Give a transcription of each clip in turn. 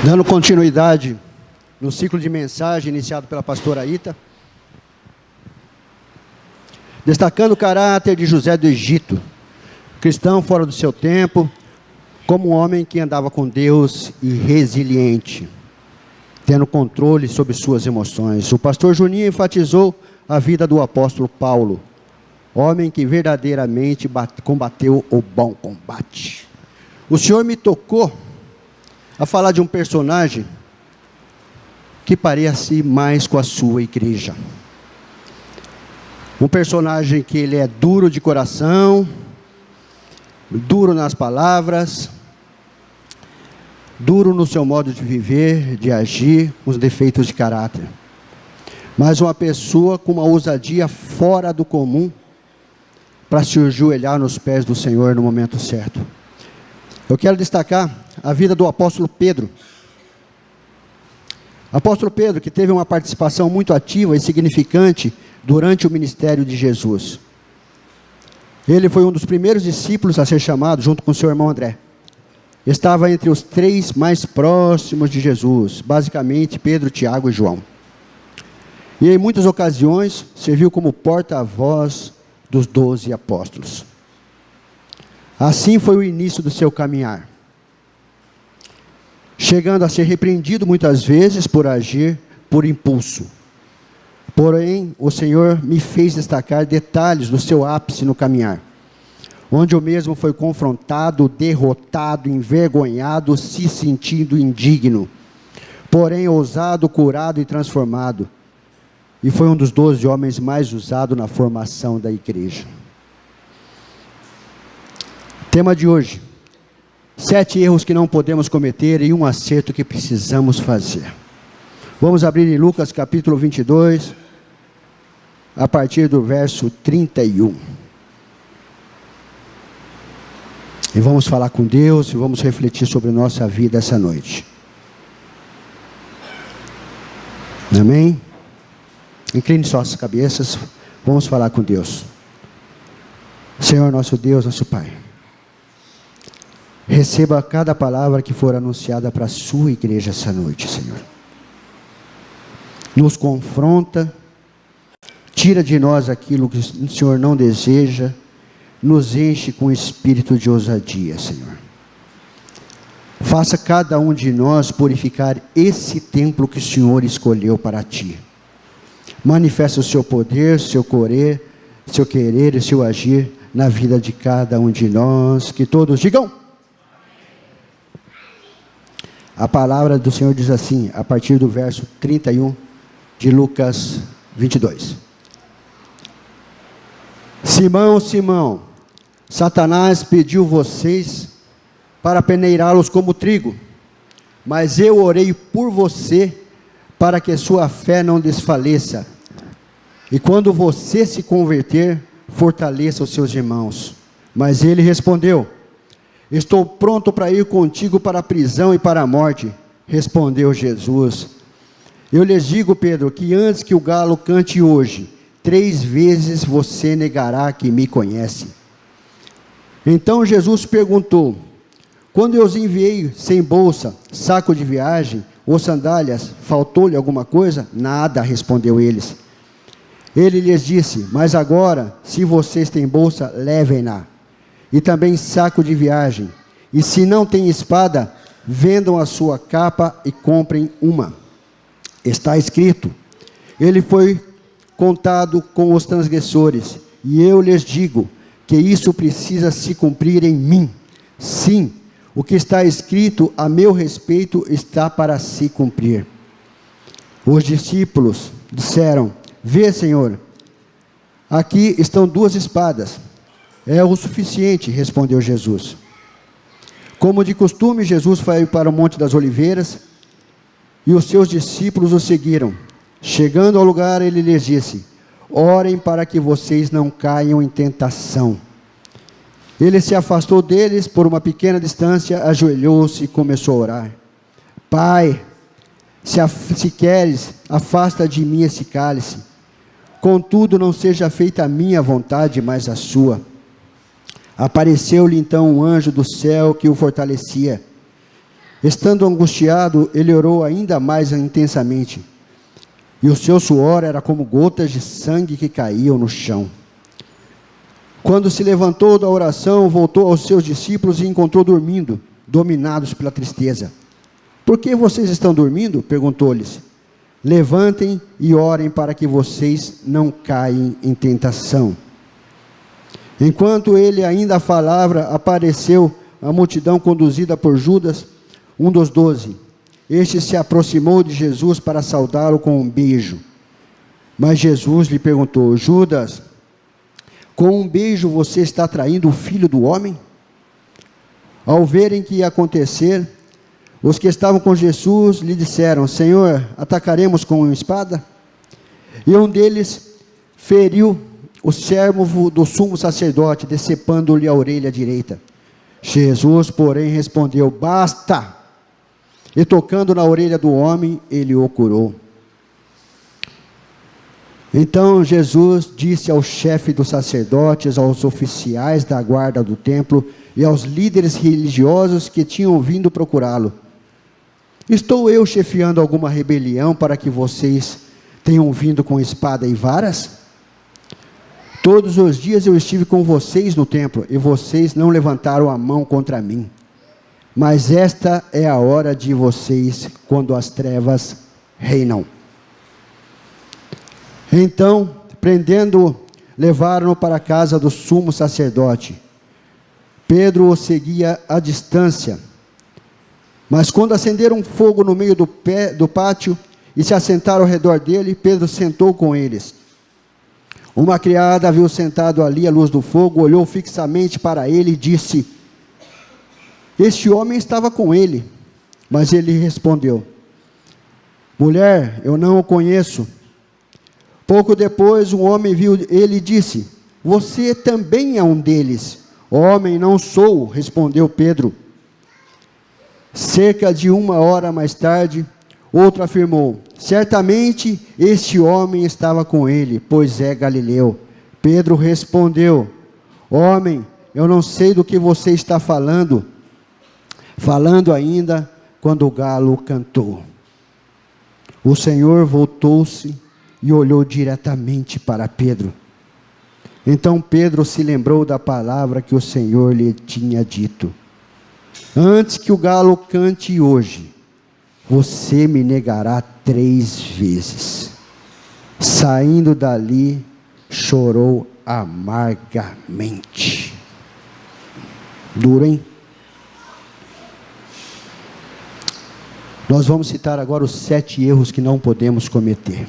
Dando continuidade no ciclo de mensagem iniciado pela pastora Ita, destacando o caráter de José do Egito, cristão fora do seu tempo, como um homem que andava com Deus e resiliente, tendo controle sobre suas emoções. O pastor Juninho enfatizou a vida do apóstolo Paulo, homem que verdadeiramente combateu o bom combate. O Senhor me tocou a falar de um personagem que parece mais com a sua igreja. Um personagem que ele é duro de coração, duro nas palavras, duro no seu modo de viver, de agir, com os defeitos de caráter. Mas uma pessoa com uma ousadia fora do comum para se ajoelhar nos pés do Senhor no momento certo. Eu quero destacar a vida do apóstolo Pedro. Apóstolo Pedro, que teve uma participação muito ativa e significante durante o ministério de Jesus. Ele foi um dos primeiros discípulos a ser chamado, junto com seu irmão André. Estava entre os 3 mais próximos de Jesus, basicamente Pedro, Tiago e João. E em muitas ocasiões serviu como porta-voz dos 12 apóstolos. Assim foi o início do seu caminhar, chegando a ser repreendido muitas vezes por agir por impulso. Porém, o Senhor me fez destacar detalhes do seu ápice no caminhar, onde o mesmo foi confrontado, derrotado, envergonhado, se sentindo indigno, porém ousado, curado e transformado. E foi um dos 12 homens mais usados na formação da igreja. Tema de hoje: 7 erros que não podemos cometer e um acerto que precisamos fazer. Vamos abrir em Lucas capítulo 22, a partir do verso 31. E vamos falar com Deus e vamos refletir sobre nossa vida essa noite. Amém? Incline suas cabeças, vamos falar com Deus. Senhor nosso Deus, nosso Pai, receba cada palavra que for anunciada para a sua igreja essa noite, Senhor. Nos confronta, tira de nós aquilo que o Senhor não deseja, nos enche com espírito de ousadia, Senhor. Faça cada um de nós purificar esse templo que o Senhor escolheu para Ti. Manifesta o Seu poder, Seu querer e Seu agir na vida de cada um de nós. Que todos digam. A palavra do Senhor diz assim, a partir do verso 31 de Lucas 22. Simão, Simão, Satanás pediu vocês para peneirá-los como trigo, mas eu orei por você para que sua fé não desfaleça. E quando você se converter, fortaleça os seus irmãos. Mas ele respondeu: estou pronto para ir contigo para a prisão e para a morte. Respondeu Jesus: eu lhes digo, Pedro, que antes que o galo cante hoje, 3 vezes você negará que me conhece. Então Jesus perguntou: quando eu os enviei sem bolsa, saco de viagem ou sandálias, faltou-lhe alguma coisa? Nada, respondeu eles. Ele lhes disse: mas agora, se vocês têm bolsa, levem-na, e também saco de viagem, e se não têm espada, vendam a sua capa e comprem uma. Está escrito: ele foi contado com os transgressores, e eu lhes digo que isso precisa se cumprir em mim. Sim, o que está escrito a meu respeito está para se cumprir. Os discípulos disseram: vê, Senhor, aqui estão 2 espadas. É o suficiente, respondeu Jesus. Como de costume, Jesus foi para o Monte das Oliveiras, e os seus discípulos o seguiram. Chegando ao lugar, ele lhes disse: orem para que vocês não caiam em tentação. Ele se afastou deles por uma pequena distância, ajoelhou-se e começou a orar. Pai, se queres, afasta de mim esse cálice. Contudo, não seja feita a minha vontade, mas a sua. Apareceu-lhe então um anjo do céu que o fortalecia. Estando angustiado, ele orou ainda mais intensamente, e o seu suor era como gotas de sangue que caíam no chão. Quando se levantou da oração, voltou aos seus discípulos e encontrou dormindo, dominados pela tristeza. Por que vocês estão dormindo? Perguntou-lhes. Levantem e orem para que vocês não caem em tentação. Enquanto ele ainda falava, apareceu a multidão conduzida por Judas, um dos 12. Este se aproximou de Jesus para saudá-lo com um beijo. Mas Jesus lhe perguntou: Judas, com um beijo você está traindo o Filho do Homem? Ao verem que ia acontecer, os que estavam com Jesus lhe disseram: Senhor, atacaremos com uma espada? E um deles feriu o servo do sumo sacerdote, decepando-lhe a orelha direita. Jesus, porém, respondeu: Basta! E tocando na orelha do homem, ele o curou. Então Jesus disse ao chefe dos sacerdotes, aos oficiais da guarda do templo e aos líderes religiosos que tinham vindo procurá-lo: Estou eu chefiando alguma rebelião para que vocês tenham vindo com espada e varas? Todos os dias eu estive com vocês no templo, e vocês não levantaram a mão contra mim. Mas esta é a hora de vocês, quando as trevas reinam. Então, prendendo-o, levaram-no para a casa do sumo sacerdote. Pedro o seguia à distância. Mas quando acenderam um fogo no meio do pátio e se assentaram ao redor dele, Pedro sentou com eles. Uma criada viu sentado ali à luz do fogo, olhou fixamente para ele e disse: Este homem estava com ele. Mas ele respondeu: Mulher, eu não o conheço. Pouco depois, um homem viu ele e disse: Você também é um deles. Homem, não sou, respondeu Pedro. Cerca de 1 hora mais tarde, outro afirmou: Certamente este homem estava com ele, pois é galileu. Pedro respondeu: Homem, eu não sei do que você está falando. Falando ainda, quando o galo cantou. O Senhor voltou-se e olhou diretamente para Pedro. Então Pedro se lembrou da palavra que o Senhor lhe tinha dito: Antes que o galo cante hoje, você me negará 3 vezes. Saindo dali, chorou amargamente. Duro, hein? Nós vamos citar agora os 7 erros que não podemos cometer.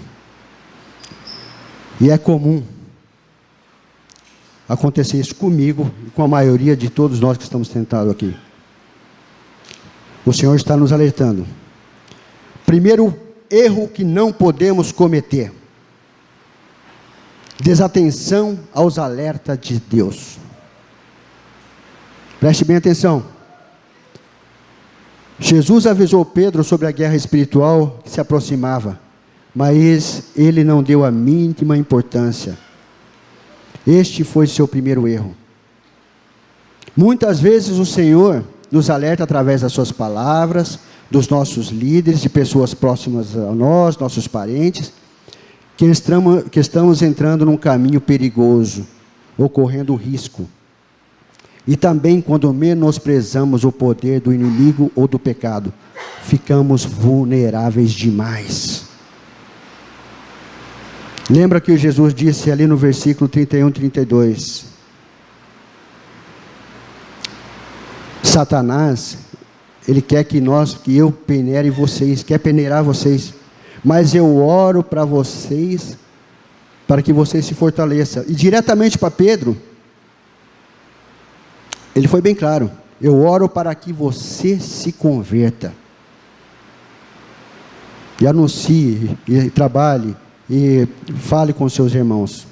E é comum acontecer isso comigo e com a maioria de todos nós que estamos sentados aqui. O Senhor está nos alertando. Primeiro erro que não podemos cometer: desatenção aos alertas de Deus. Preste bem atenção. Jesus avisou Pedro sobre a guerra espiritual que se aproximava, mas ele não deu a mínima importância. Este foi seu primeiro erro. Muitas vezes o Senhor nos alerta através das suas palavras, dos nossos líderes, de pessoas próximas a nós, nossos parentes, que estamos entrando num caminho perigoso, ou correndo risco. E também quando menosprezamos o poder do inimigo ou do pecado, ficamos vulneráveis demais. Lembra que Jesus disse ali no versículo 31, 32, Satanás, ele quer que eu peneire vocês, quer peneirar vocês, mas eu oro para vocês, para que vocês se fortaleçam. E diretamente para Pedro, ele foi bem claro: eu oro para que você se converta, e anuncie, e trabalhe, e fale com seus irmãos.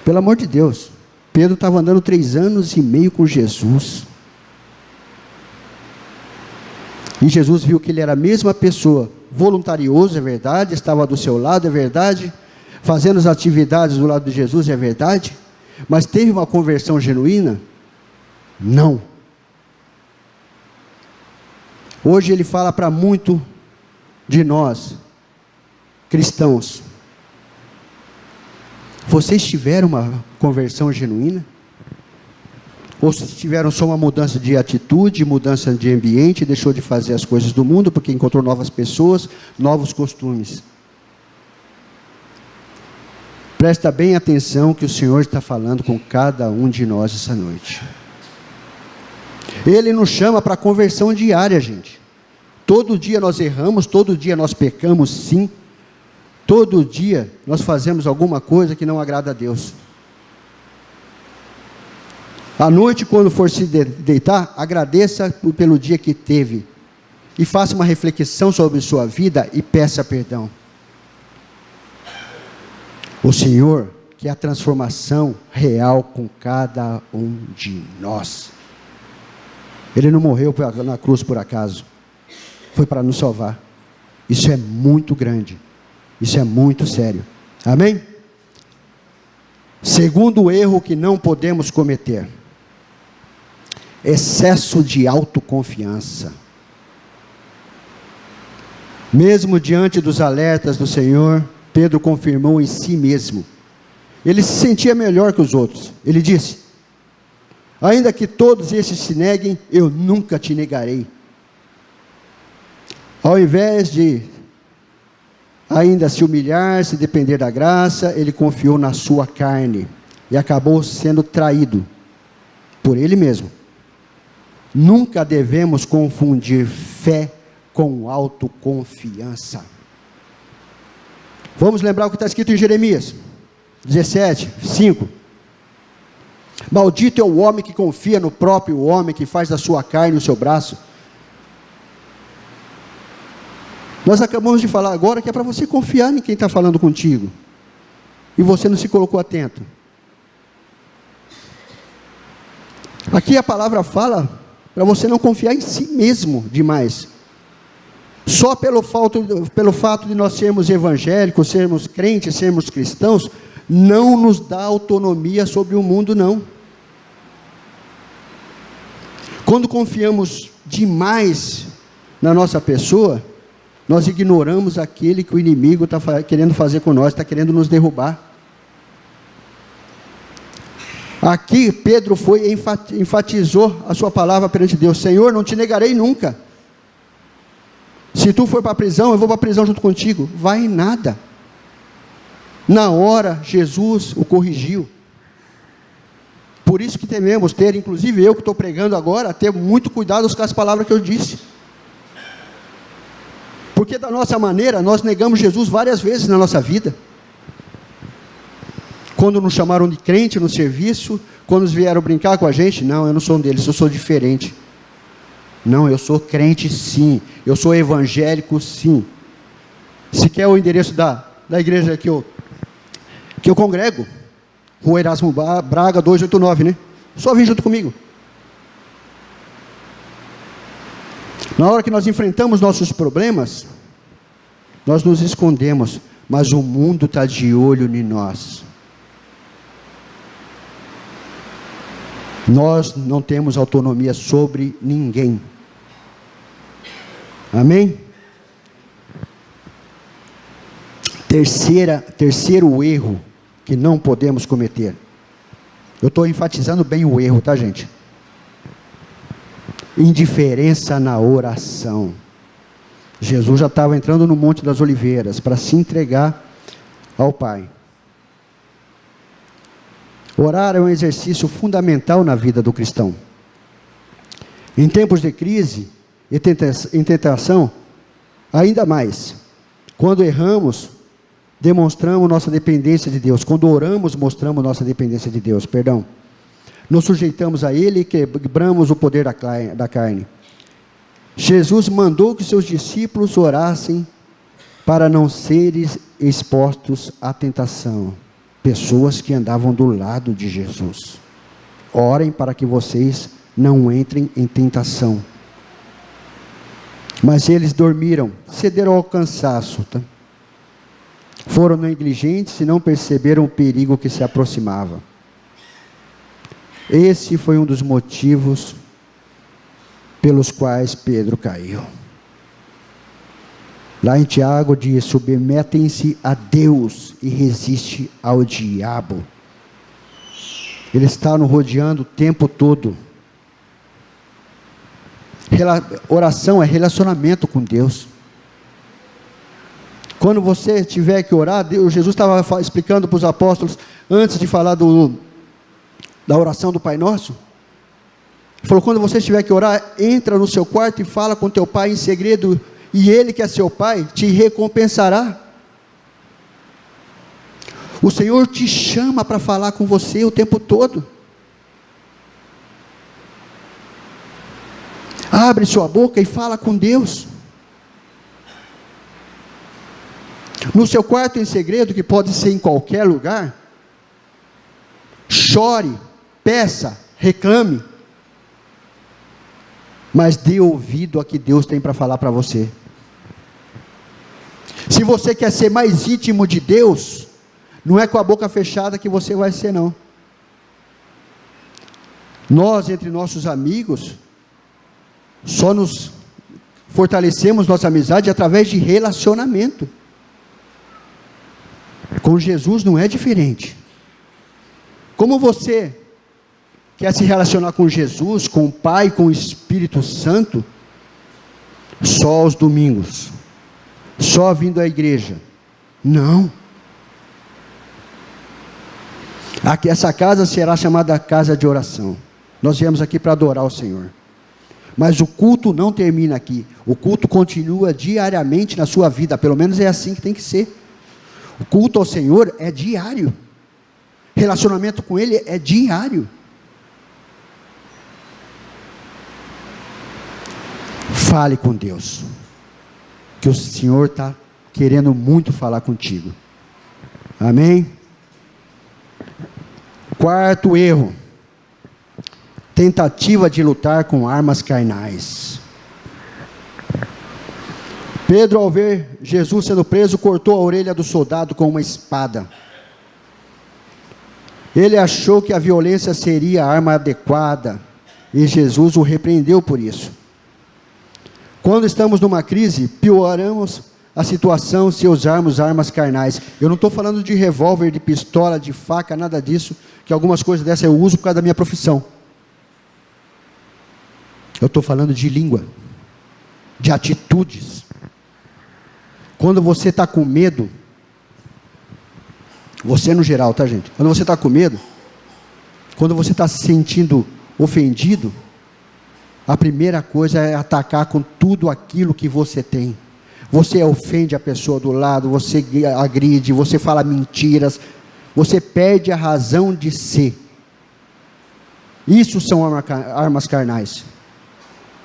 Pelo amor de Deus, Pedro estava andando 3 anos e meio com Jesus, e Jesus viu que ele era a mesma pessoa, voluntarioso, é verdade, estava do seu lado, é verdade, fazendo as atividades do lado de Jesus, é verdade, mas teve uma conversão genuína? Não. Hoje ele fala para muito de nós, cristãos. Vocês tiveram uma conversão genuína? Ou se tiveram só uma mudança de atitude, mudança de ambiente, deixou de fazer as coisas do mundo, porque encontrou novas pessoas, novos costumes? Presta bem atenção que o Senhor está falando com cada um de nós essa noite. Ele nos chama para conversão diária, gente. Todo dia nós erramos, todo dia nós pecamos, sim. Todo dia nós fazemos alguma coisa que não agrada a Deus. À noite, quando for se deitar, agradeça pelo dia que teve. E faça uma reflexão sobre sua vida e peça perdão. O Senhor quer a transformação real com cada um de nós. Ele não morreu na cruz por acaso. Foi para nos salvar. Isso é muito grande. Isso é muito sério. Amém? Segundo erro que não podemos cometer: excesso de autoconfiança. Mesmo diante dos alertas do Senhor, Pedro confirmou em si mesmo. Ele se sentia melhor que os outros. Ele disse: ainda que todos esses se neguem, eu nunca te negarei. Ao invés de ainda se humilhar, se depender da graça, ele confiou na sua carne e acabou sendo traído por ele mesmo. Nunca devemos confundir fé com autoconfiança. Vamos lembrar o que está escrito em Jeremias 17, 5. Maldito é o homem que confia no próprio homem, que faz da sua carne o seu braço. Nós acabamos de falar agora que é para você confiar em quem está falando contigo. E você não se colocou atento. Aqui a palavra fala para você não confiar em si mesmo demais. Só pelo fato de nós sermos evangélicos, sermos crentes, sermos cristãos, não nos dá autonomia sobre o mundo, não. Quando confiamos demais na nossa pessoa, nós ignoramos aquele que o inimigo está querendo fazer com nós, está querendo nos derrubar. Aqui Pedro enfatizou a sua palavra perante Deus: Senhor, não te negarei nunca. Se tu for para a prisão, eu vou para a prisão junto contigo. Vai nada. Na hora, Jesus o corrigiu. Por isso que tememos ter, inclusive eu que estou pregando agora, ter muito cuidado com as palavras que eu disse. Porque da nossa maneira, nós negamos Jesus várias vezes na nossa vida. Quando nos chamaram de crente no serviço, quando vieram brincar com a gente: não, eu não sou um deles, eu sou diferente. Não, eu sou crente sim, eu sou evangélico sim. Se quer o endereço da igreja que eu congrego, Rua Erasmo Braga 289, né? Só vem junto comigo. Na hora que nós enfrentamos nossos problemas, nós nos escondemos, mas o mundo está de olho em nós. Nós não temos autonomia sobre ninguém. Amém? Terceiro erro que não podemos cometer. Eu estou enfatizando bem o erro, tá, gente? Indiferença na oração. Jesus já estava entrando no Monte das Oliveiras para se entregar ao Pai. Orar é um exercício fundamental na vida do cristão. Em tempos de crise e tentação, ainda mais. Quando erramos, demonstramos nossa dependência de Deus. Quando oramos, mostramos nossa dependência de Deus, perdão. Nos sujeitamos a Ele e quebramos o poder da carne. Jesus mandou que seus discípulos orassem para não serem expostos à tentação. Pessoas que andavam do lado de Jesus. Orem para que vocês não entrem em tentação. Mas eles dormiram, cederam ao cansaço, tá? Foram negligentes e não perceberam o perigo que se aproximava. Esse foi um dos motivos pelos quais Pedro caiu. Lá em Tiago diz: submetem-se a Deus e resiste ao diabo. Ele está nos rodeando o tempo todo. Oração é relacionamento com Deus. Quando você tiver que orar, Jesus estava explicando para os apóstolos, antes de falar da oração do Pai Nosso, ele falou: quando você tiver que orar, entra no seu quarto e fala com teu pai em segredo, e ele que é seu pai, te recompensará. O Senhor te chama para falar com você o tempo todo. Abre sua boca e fala com Deus. No seu quarto em segredo, que pode ser em qualquer lugar, chore, peça, reclame, mas dê ouvido a que Deus tem para falar para você. Se você quer ser mais íntimo de Deus, não é com a boca fechada que você vai ser, não. Nós, entre nossos amigos, só nos fortalecemos nossa amizade através de relacionamento. Com Jesus não é diferente. Como você quer se relacionar com Jesus, com o Pai, com o Espírito Santo? Só aos domingos, só vindo à igreja? Não. Aqui, essa casa será chamada casa de oração. Nós viemos aqui para adorar o Senhor. Mas o culto não termina aqui. O culto continua diariamente na sua vida. Pelo menos é assim que tem que ser. O culto ao Senhor é diário. Relacionamento com Ele é diário. Fale com Deus, que o Senhor está querendo muito falar contigo. Amém? Quarto erro: tentativa de lutar com armas carnais. Pedro, ao ver Jesus sendo preso, cortou a orelha do soldado com uma espada. Ele achou que a violência seria a arma adequada, e Jesus o repreendeu por isso. Quando estamos numa crise, pioramos a situação se usarmos armas carnais. Eu não estou falando de revólver, de pistola, de faca, nada disso, que algumas coisas dessas eu uso por causa da minha profissão. Eu estou falando de língua, de atitudes. Quando você está com medo, você no geral, tá, gente? Quando você está com medo, quando você está se sentindo ofendido, a primeira coisa é atacar com tudo aquilo que você tem. Você ofende a pessoa do lado, você agride, você fala mentiras, você perde a razão de ser. Isso são armas carnais.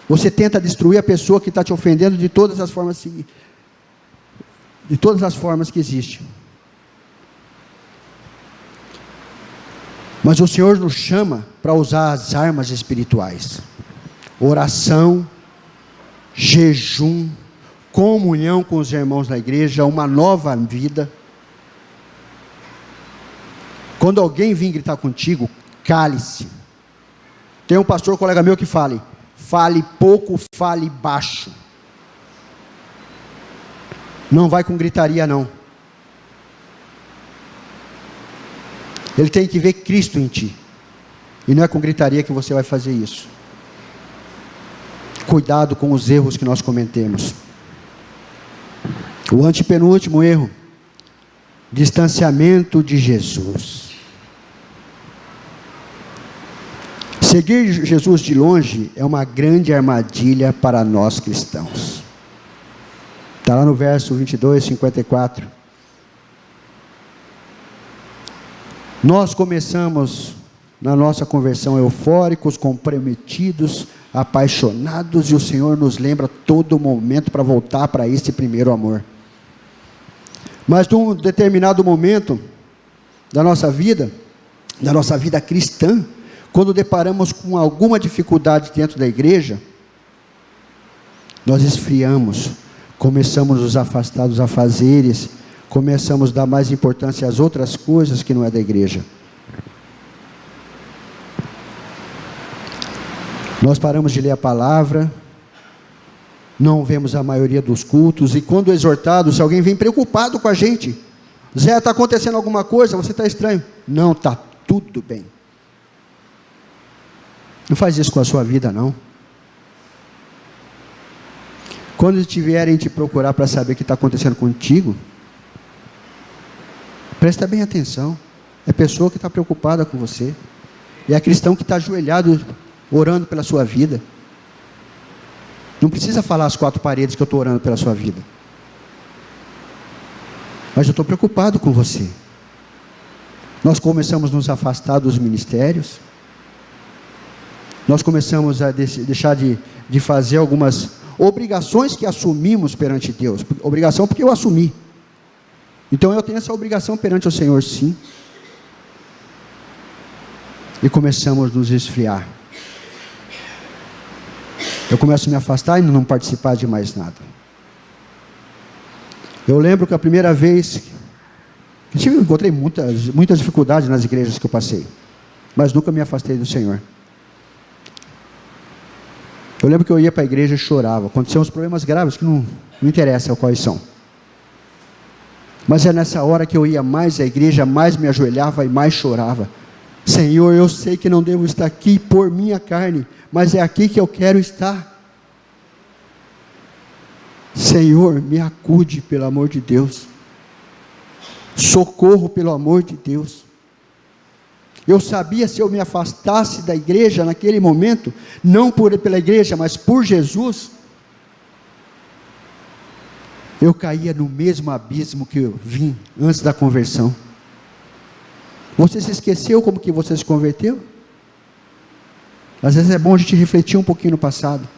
Você tenta destruir a pessoa que está te ofendendo de todas as formas que existem. Mas o Senhor nos chama para usar as armas espirituais: oração, jejum, comunhão com os irmãos da igreja, uma nova vida. Quando alguém vir gritar contigo, cale-se. Tem um pastor, colega meu, que fale pouco, fale baixo. Não vai com gritaria, não. Ele tem que ver Cristo em ti. E não é com gritaria que você vai fazer isso. Cuidado com os erros que nós cometemos. O antepenúltimo erro: distanciamento de Jesus. Seguir Jesus de longe é uma grande armadilha para nós cristãos. Está lá no verso 22, 54. Nós começamos na nossa conversão eufóricos, comprometidos, apaixonados, e o Senhor nos lembra todo momento para voltar para esse primeiro amor. Mas num determinado momento da nossa vida cristã, quando deparamos com alguma dificuldade dentro da igreja, nós esfriamos, começamos a nos afastar dos afazeres, começamos a dar mais importância às outras coisas que não é da igreja. Nós paramos de ler a palavra, não vemos a maioria dos cultos, e quando exortado, se alguém vem preocupado com a gente, Zé, está acontecendo alguma coisa, você está estranho. Não, está tudo bem. Não faz isso com a sua vida, não. Quando tiverem te procurar para saber o que está acontecendo contigo, presta bem atenção. É pessoa que está preocupada com você. E é cristão que está ajoelhado, orando pela sua vida. Não precisa falar as quatro paredes que eu estou orando pela sua vida. Mas eu estou preocupado com você. Nós começamos a nos afastar dos ministérios. Nós começamos a deixar de fazer algumas obrigações que assumimos perante Deus. Obrigação porque eu assumi. Então eu tenho essa obrigação perante o Senhor, sim. E começamos a nos esfriar. Eu começo a me afastar e não participar de mais nada. Eu lembro que a primeira vez que eu encontrei muitas dificuldades nas igrejas que eu passei, mas nunca me afastei do Senhor. Eu lembro que eu ia para a igreja e chorava. Aconteciam uns problemas graves que não interessa quais são. Mas é nessa hora que eu ia mais à igreja, mais me ajoelhava e mais chorava. Senhor, eu sei que não devo estar aqui por minha carne, mas é aqui que eu quero estar. Senhor, me acude pelo amor de Deus. Socorro pelo amor de Deus. Eu sabia, se eu me afastasse da igreja naquele momento, não pela igreja, mas por Jesus, eu caía no mesmo abismo que eu vim antes da conversão. Você se esqueceu como que você se converteu? Às vezes é bom a gente refletir um pouquinho no passado.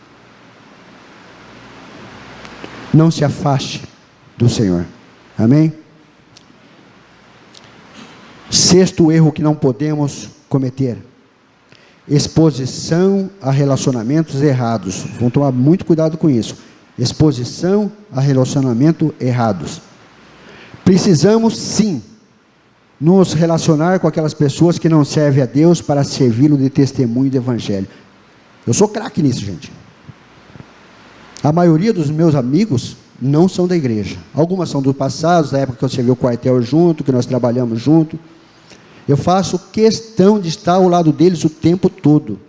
Não se afaste do Senhor. Amém? Sexto erro que não podemos cometer: exposição a relacionamentos errados. Vamos tomar muito cuidado com isso. Exposição a relacionamentos errados. Precisamos sim nos relacionar com aquelas pessoas que não servem a Deus para servi-lo de testemunho do Evangelho. Eu sou craque nisso, gente. A maioria dos meus amigos não são da igreja. Algumas são do passado, da época que eu servi o quartel junto, que nós trabalhamos junto. Eu faço questão de estar ao lado deles o tempo todo.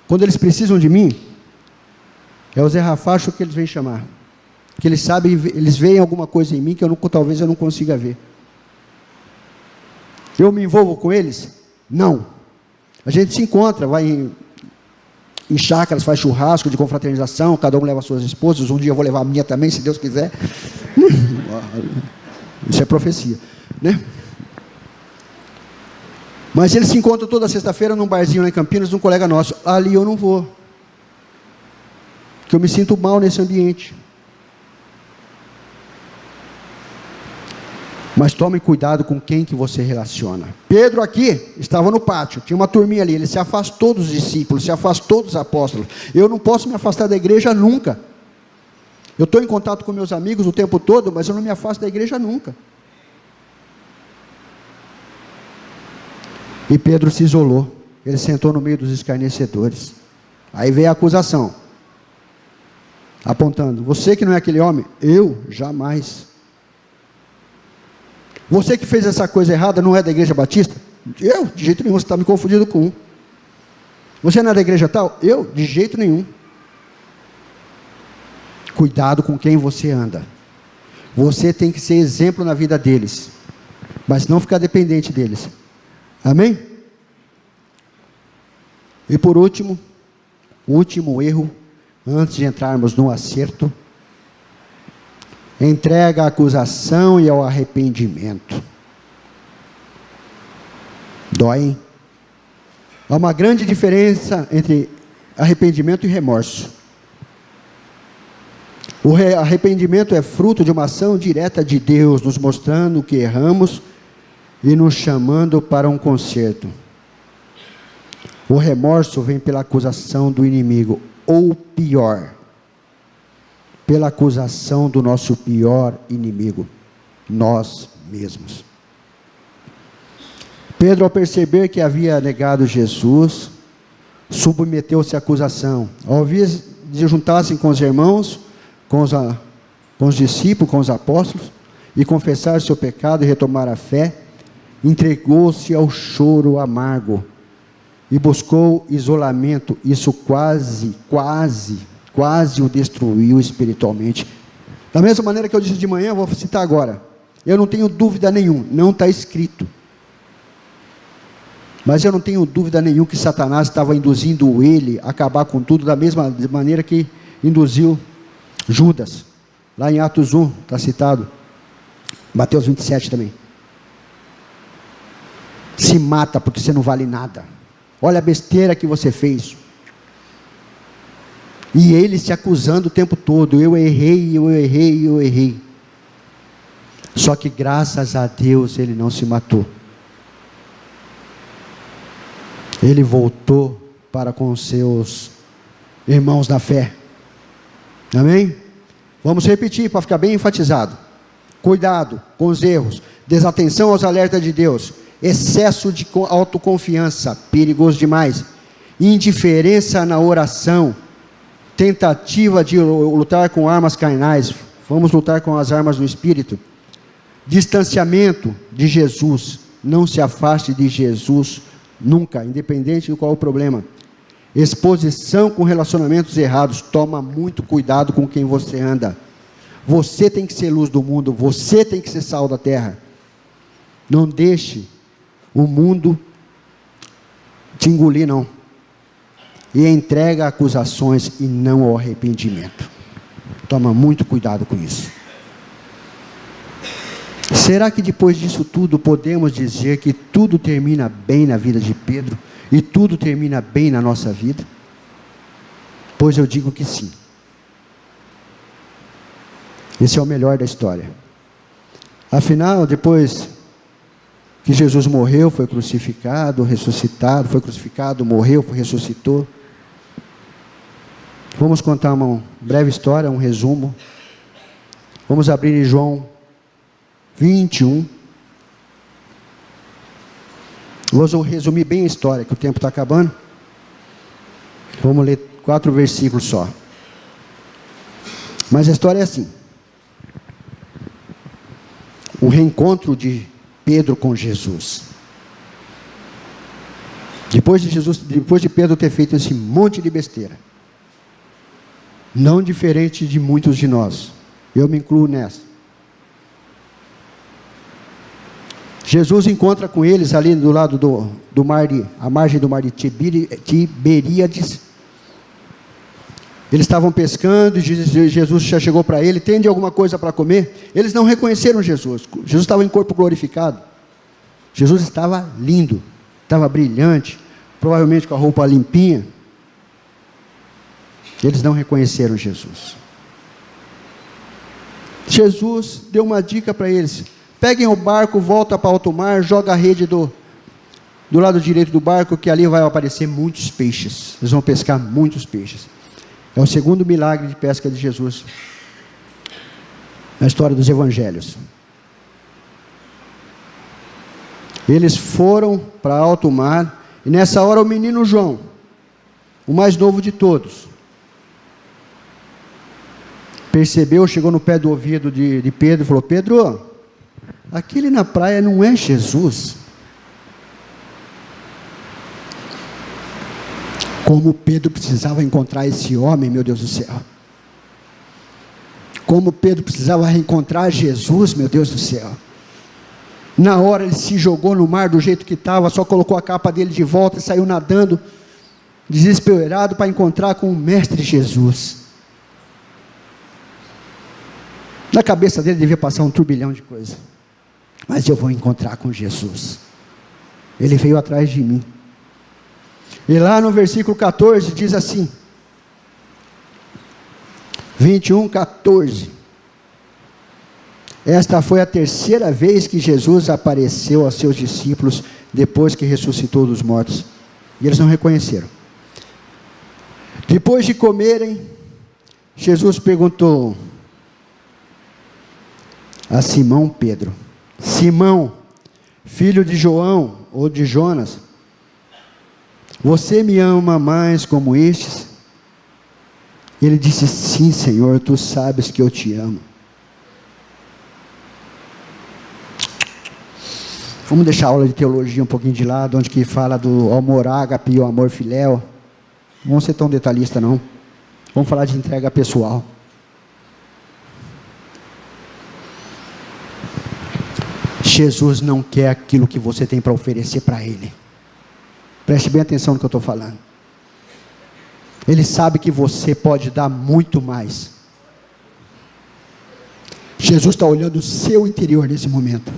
Quando eles precisam de mim, é o Zé Rafacho que eles vêm chamar. Que eles sabem, eles veem alguma coisa em mim que talvez eu não consiga ver. Eu me envolvo com eles? Não. A gente se encontra, vai em chácaras, faz churrasco de confraternização, cada um leva suas esposas, um dia eu vou levar a minha também, se Deus quiser. Isso é profecia, né? Mas eles se encontram toda sexta-feira num barzinho lá em Campinas, um colega nosso. Ali eu não vou, porque eu me sinto mal nesse ambiente. Mas tome cuidado com quem que você relaciona. Pedro aqui estava no pátio, tinha uma turminha ali, ele se afastou dos discípulos, se afastou dos apóstolos. Eu não posso me afastar da igreja nunca. Eu estou em contato com meus amigos o tempo todo, mas eu não me afasto da igreja nunca. E Pedro se isolou, ele sentou no meio dos escarnecedores. Aí veio a acusação, apontando: você que não é aquele homem? Eu? Jamais. Você que fez essa coisa errada não é da igreja batista? Eu? De jeito nenhum, você está me confundindo com um. Você não é da igreja tal? Eu? De jeito nenhum. Cuidado com quem você anda. Você tem que ser exemplo na vida deles, mas não ficar dependente deles. Amém? E por último, o último erro, antes de entrarmos no acerto: entrega à acusação e ao arrependimento. Dói, hein? Há uma grande diferença entre arrependimento e remorso. O arrependimento é fruto de uma ação direta de Deus, nos mostrando que erramos e nos chamando para um conserto. O remorso vem pela acusação do inimigo, ou pior, pela acusação do nosso pior inimigo, nós mesmos. Pedro, ao perceber que havia negado Jesus, submeteu-se à acusação. Ao invés de juntar-se com os irmãos, com os discípulos, com os apóstolos, e confessar seu pecado e retomar a fé, entregou-se ao choro amargo e buscou isolamento. Isso quase o destruiu espiritualmente. Da mesma maneira que eu disse de manhã, eu vou citar agora. Eu não tenho dúvida nenhuma, não está escrito. Mas eu não tenho dúvida nenhuma que Satanás estava induzindo ele a acabar com tudo, da mesma maneira que induziu Judas. Lá em Atos 1, está citado. Mateus 27 também. Se mata porque você não vale nada. Olha a besteira que você fez. E ele se acusando o tempo todo. Eu errei. Só que graças a Deus ele não se matou. Ele voltou para com seus irmãos da fé. Amém? Vamos repetir para ficar bem enfatizado. Cuidado com os erros, desatenção aos alertas de Deus, excesso de autoconfiança, perigoso demais, indiferença na oração, tentativa de lutar com armas carnais, vamos lutar com as armas do Espírito, distanciamento de Jesus, não se afaste de Jesus nunca, independente de qual o problema, exposição com relacionamentos errados, toma muito cuidado com quem você anda. Você tem que ser luz do mundo, você tem que ser sal da terra. Não deixe o mundo te engolir, não. E entrega acusações e não ao arrependimento. Toma muito cuidado com isso. Será que depois disso tudo podemos dizer que tudo termina bem na vida de Pedro e tudo termina bem na nossa vida? Pois eu digo que sim. Esse é o melhor da história. Afinal, depois que Jesus morreu, foi crucificado, ressuscitado, foi crucificado, morreu, ressuscitou. Vamos contar uma breve história, um resumo. Vamos abrir em João 21. Vou resumir bem a história, que o tempo está acabando. Vamos ler 4 versículos só. Mas a história é assim. O reencontro de Pedro com Jesus. Depois de Pedro ter feito esse monte de besteira, não diferente de muitos de nós, eu me incluo nessa. Jesus encontra com eles ali do lado do mar, à margem do mar de Tiberíades. Eles estavam pescando e Jesus já chegou para ele, tem de alguma coisa para comer? Eles não reconheceram Jesus. Jesus estava em corpo glorificado. Jesus estava lindo, estava brilhante, provavelmente com a roupa limpinha. Eles não reconheceram Jesus. Jesus deu uma dica para eles: peguem o barco, volta para alto mar, joga a rede do lado direito do barco, que ali vai aparecer muitos peixes. Eles vão pescar muitos peixes. É o segundo milagre de pesca de Jesus na história dos evangelhos. Eles foram para alto mar, e nessa hora o menino João, o mais novo de todos, percebeu, chegou no pé do ouvido de Pedro e falou: Pedro, aquele na praia não é Jesus. Como Pedro precisava encontrar esse homem, meu Deus do céu. Como Pedro precisava reencontrar Jesus, meu Deus do céu. Na hora ele se jogou no mar do jeito que estava, só colocou a capa dele de volta e saiu nadando, desesperado para encontrar com o Mestre Jesus. Na cabeça dele devia passar um turbilhão de coisas. Mas eu vou encontrar com Jesus. Ele veio atrás de mim. E lá no versículo 14 diz assim, 21, 14. Esta foi a terceira vez que Jesus apareceu aos seus discípulos depois que ressuscitou dos mortos. E eles não reconheceram. Depois de comerem, Jesus perguntou a Simão Pedro: Simão, filho de João ou de Jonas, Você me ama mais como estes? Ele disse: sim, Senhor, tu sabes que eu te amo. Vamos deixar a aula de teologia um pouquinho de lado, onde que fala do amor ágape e o amor filéu. Não vamos ser tão detalhista não. Vamos falar de entrega pessoal. Jesus não quer aquilo que você tem para oferecer para Ele. Preste bem atenção no que eu estou falando. Ele sabe que você pode dar muito mais. Jesus está olhando o seu interior nesse momento.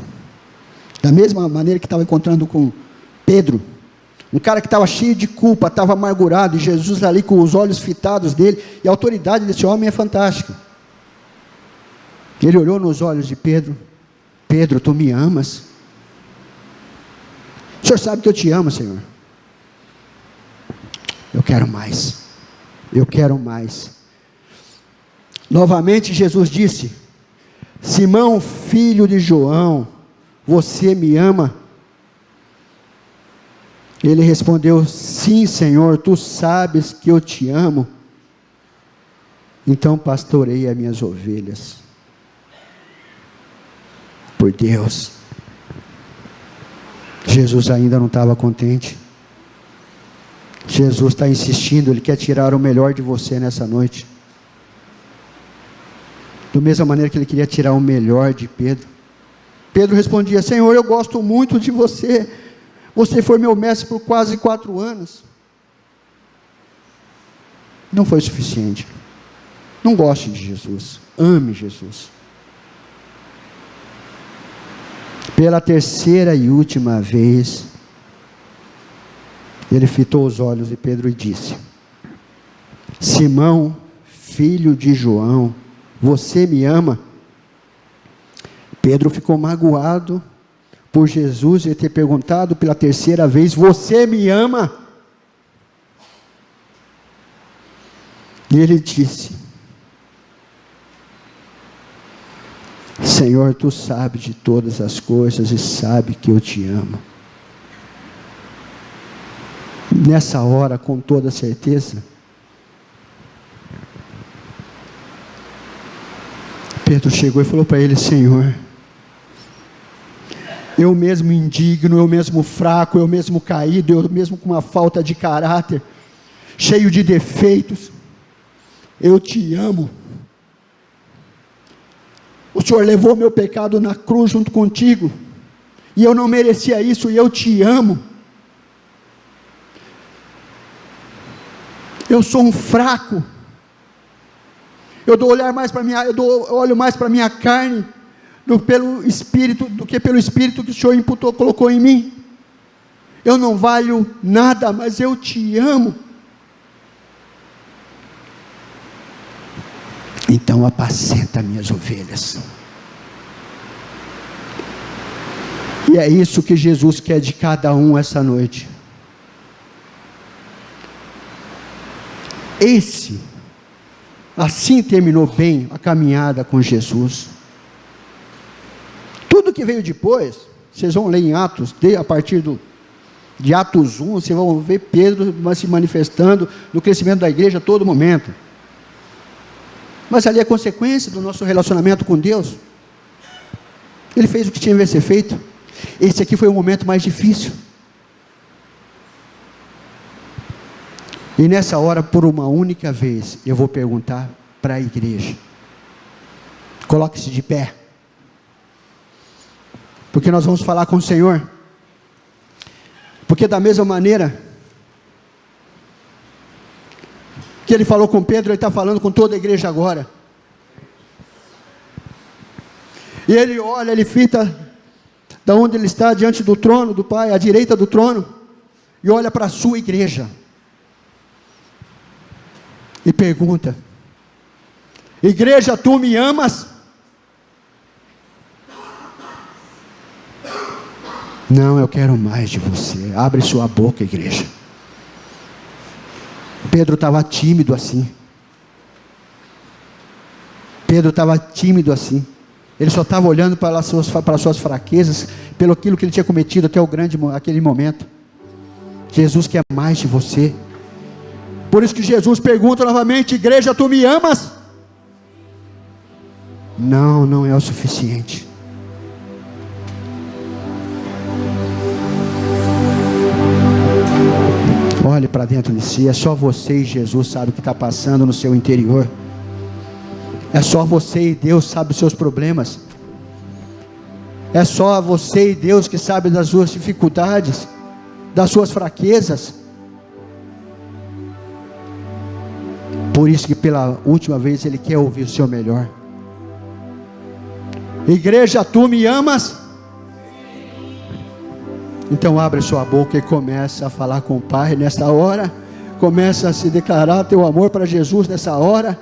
Da mesma maneira que estava encontrando com Pedro. Um cara que estava cheio de culpa, estava amargurado. E Jesus ali com os olhos fitados dele. E a autoridade desse homem é fantástica. Ele olhou nos olhos de Pedro. Pedro, tu me amas? O Senhor sabe que eu te amo, Senhor. Eu quero mais. Eu quero mais. Novamente Jesus disse: Simão, filho de João, você me ama? Ele respondeu: sim, Senhor, tu sabes que eu te amo. Então pastorei as minhas ovelhas. Por Deus, Jesus ainda não estava contente. Jesus está insistindo, Ele quer tirar o melhor de você nessa noite. Da mesma maneira que Ele queria tirar o melhor de Pedro. Pedro respondia: Senhor, eu gosto muito de você. Você foi meu mestre por quase 4 anos. Não foi suficiente. Não goste de Jesus. Ame Jesus. Pela terceira e última vez, ele fitou os olhos de Pedro e disse: Simão, filho de João, você me ama? Pedro ficou magoado por Jesus e ter perguntado pela terceira vez: você me ama? E ele disse: Senhor, tu sabes de todas as coisas e sabe que eu te amo. Nessa hora, com toda certeza, Pedro chegou e falou para ele: Senhor, eu mesmo indigno, eu mesmo fraco, eu mesmo caído, eu mesmo com uma falta de caráter, cheio de defeitos, eu te amo. O Senhor levou meu pecado na cruz junto contigo, e eu não merecia isso, e eu te amo. Eu sou um fraco, eu olho mais para a minha carne, do que pelo Espírito que o Senhor imputou, colocou em mim. Eu não valho nada, mas eu te amo. Então apacenta minhas ovelhas. E é isso que Jesus quer de cada um essa noite. Assim terminou bem a caminhada com Jesus. Tudo que veio depois, vocês vão ler em Atos, a partir de Atos 1, vocês vão ver Pedro se manifestando no crescimento da igreja a todo momento. Mas ali é consequência do nosso relacionamento com Deus. Ele fez o que tinha a ser feito. Esse aqui foi o momento mais difícil. E nessa hora, por uma única vez, eu vou perguntar para a igreja. Coloque-se de pé. Porque nós vamos falar com o Senhor. Porque da mesma maneira que Ele falou com Pedro, Ele está falando com toda a igreja agora. E Ele olha, Ele fita da onde Ele está, diante do trono do Pai, à direita do trono, e olha para a sua igreja. E pergunta: igreja, tu me amas? Não, eu quero mais de você. Abre sua boca, igreja. Pedro estava tímido assim. Pedro estava tímido assim. Ele só estava olhando para as suas fraquezas, pelo aquilo que ele tinha cometido até aquele momento. Jesus quer mais de você. Por isso que Jesus pergunta novamente: igreja, tu me amas? Não, não é o suficiente. Olhe para dentro de si. É só você e Jesus sabe o que está passando no seu interior. É só você e Deus sabe os seus problemas. É só você e Deus que sabe das suas dificuldades, das suas fraquezas. Por isso que pela última vez Ele quer ouvir o seu melhor. Igreja, tu me amas? Então abre sua boca e começa a falar com o Pai nesta hora. Começa a se declarar teu amor para Jesus nessa hora.